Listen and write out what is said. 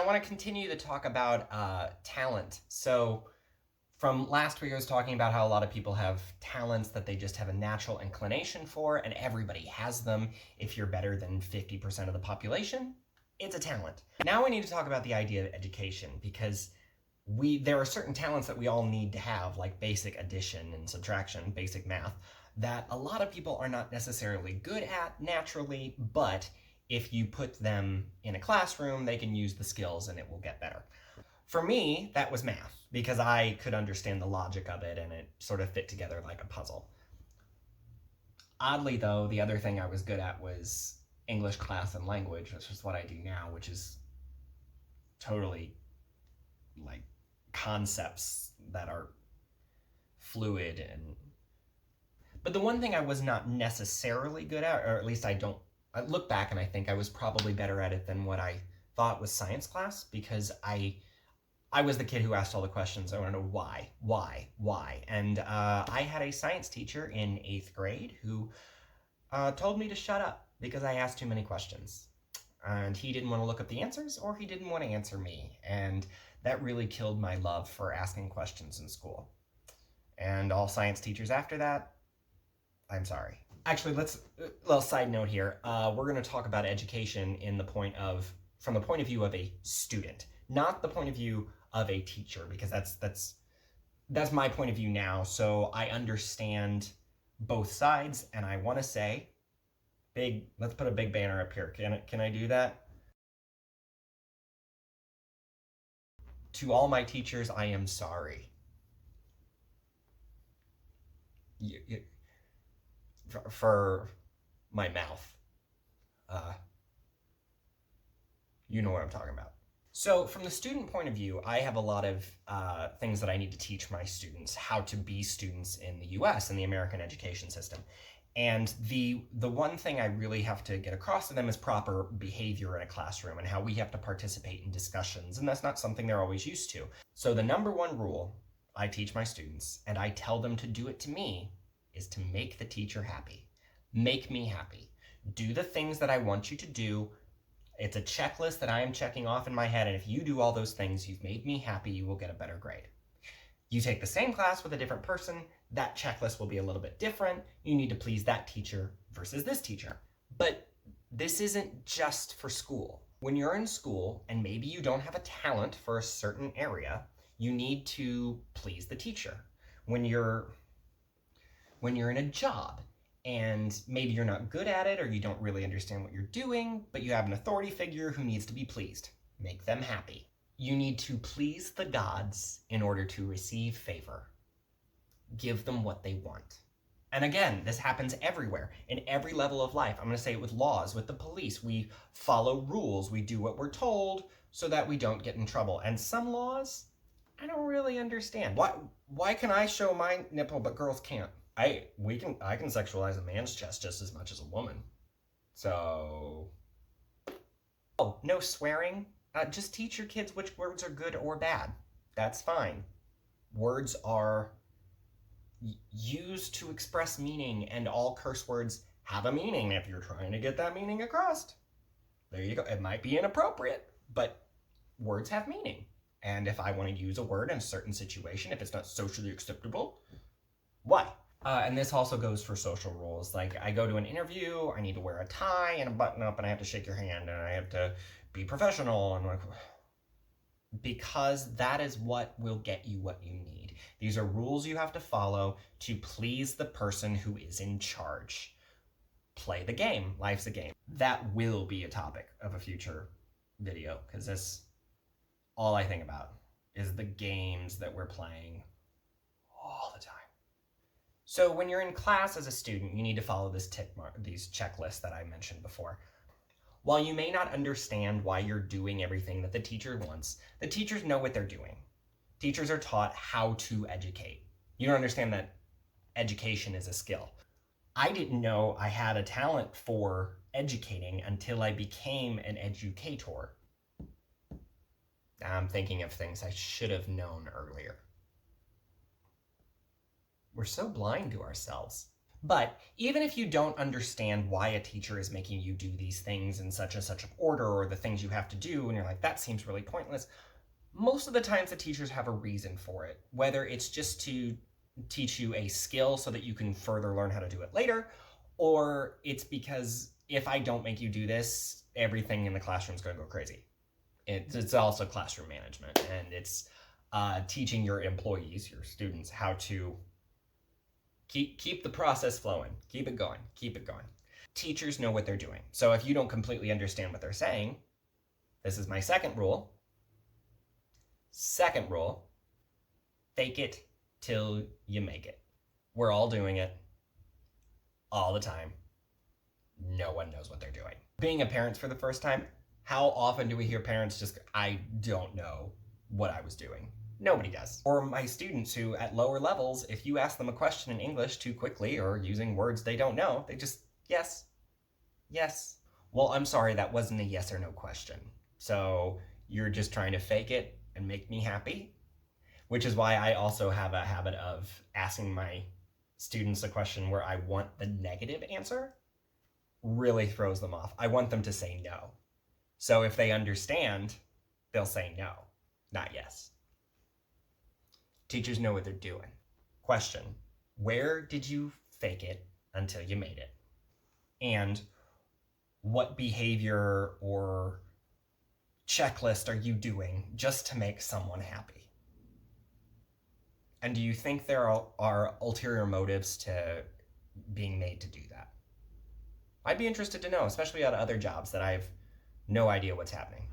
want to continue to talk about talent. So from last week, I was talking about how a lot of people have talents that they just have a natural inclination for, and everybody has them. If you're better than 50% of the population, it's a talent. Now we need to talk about the idea of education, because there are certain talents that we all need to have, like basic addition and subtraction, basic math, that a lot of people are not necessarily good at naturally, but if you put them in a classroom, they can use the skills and it will get better. For me, that was math, because I could understand the logic of it and it sort of fit together like a puzzle. Oddly though, the other thing I was good at was English class and language, which is what I do now, which is totally like concepts that are fluid. But the one thing I was not necessarily good at, or at least I look back and I think I was probably better at it than what I thought, was science class, because I was the kid who asked all the questions. I want to know why. And I had a science teacher in 8th grade who told me to shut up because I asked too many questions. And he didn't want to look up the answers, or he didn't want to answer me. And that really killed my love for asking questions in school. And all science teachers after that, I'm sorry. Actually, little side note here. We're going to talk about education from the point of view of a student, not the point of view of a teacher, because that's my point of view now. So I understand both sides, and I want to say, let's put a big banner up here. Can I do that? To all my teachers, I am sorry. For my mouth. You know what I'm talking about. So from the student point of view, I have a lot of things that I need to teach my students how to be students in the US and the American education system. And the one thing I really have to get across to them is proper behavior in a classroom and how we have to participate in discussions. And that's not something they're always used to. So the number one rule I teach my students, and I tell them to do it to me, is to make the teacher happy. Make me happy. Do the things that I want you to do. It's a checklist that I am checking off in my head, and if you do all those things, you've made me happy, you will get a better grade. You take the same class with a different person, that checklist will be a little bit different. You need to please that teacher versus this teacher. But this isn't just for school. When you're in school, and maybe you don't have a talent for a certain area, you need to please the teacher. When you're in a job, and maybe you're not good at it, or you don't really understand what you're doing, but you have an authority figure who needs to be pleased. Make them happy. You need to please the gods in order to receive favor. Give them what they want. And again, this happens everywhere, in every level of life. I'm going to say it with laws, with the police. We follow rules. We do what we're told so that we don't get in trouble. And some laws, I don't really understand. Why can I show my nipple but girls can't? I can sexualize a man's chest just as much as a woman. So, oh, no swearing. Just teach your kids which words are good or bad. That's fine. Words are used to express meaning, and all curse words have a meaning if you're trying to get that meaning across. There you go. It might be inappropriate, but words have meaning. And if I want to use a word in a certain situation, if it's not socially acceptable, why? And this also goes for social rules. Like, I go to an interview, I need to wear a tie and a button up, and I have to shake your hand, and I have to be professional, and like, because that is what will get you what you need. These are rules you have to follow to please the person who is in charge. Play the game. Life's a game. That will be a topic of a future video, because that's all I think about is the games that we're playing all the time. So when you're in class as a student, you need to follow these checklists that I mentioned before. While you may not understand why you're doing everything that the teacher wants, the teachers know what they're doing. Teachers are taught how to educate. You don't understand that education is a skill. I didn't know I had a talent for educating until I became an educator. I'm thinking of things I should have known earlier. We're so blind to ourselves. But even if you don't understand why a teacher is making you do these things in such and such an order, or the things you have to do, and you're like, that seems really pointless, most of the times the teachers have a reason for it. Whether it's just to teach you a skill so that you can further learn how to do it later, or it's because if I don't make you do this, everything in the classroom is going to go crazy. It's also classroom management, and it's teaching your employees, your students, how to keep the process flowing, keep it going. Teachers know what they're doing. So if you don't completely understand what they're saying, this is my second rule. Second rule, fake it till you make it. We're all doing it all the time. No one knows what they're doing. Being a parent for the first time, how often do we hear parents just, I don't know what I was doing? Nobody does. Or my students who, at lower levels, if you ask them a question in English too quickly or using words they don't know, they just, yes. Well, I'm sorry, that wasn't a yes or no question. So you're just trying to fake it and make me happy? Which is why I also have a habit of asking my students a question where I want the negative answer. Really throws them off. I want them to say no. So if they understand, they'll say no, not yes. Teachers know what they're doing. Question, where did you fake it until you made it? And what behavior or checklist are you doing just to make someone happy? And do you think there are ulterior motives to being made to do that? I'd be interested to know, especially at other jobs that I have no idea what's happening.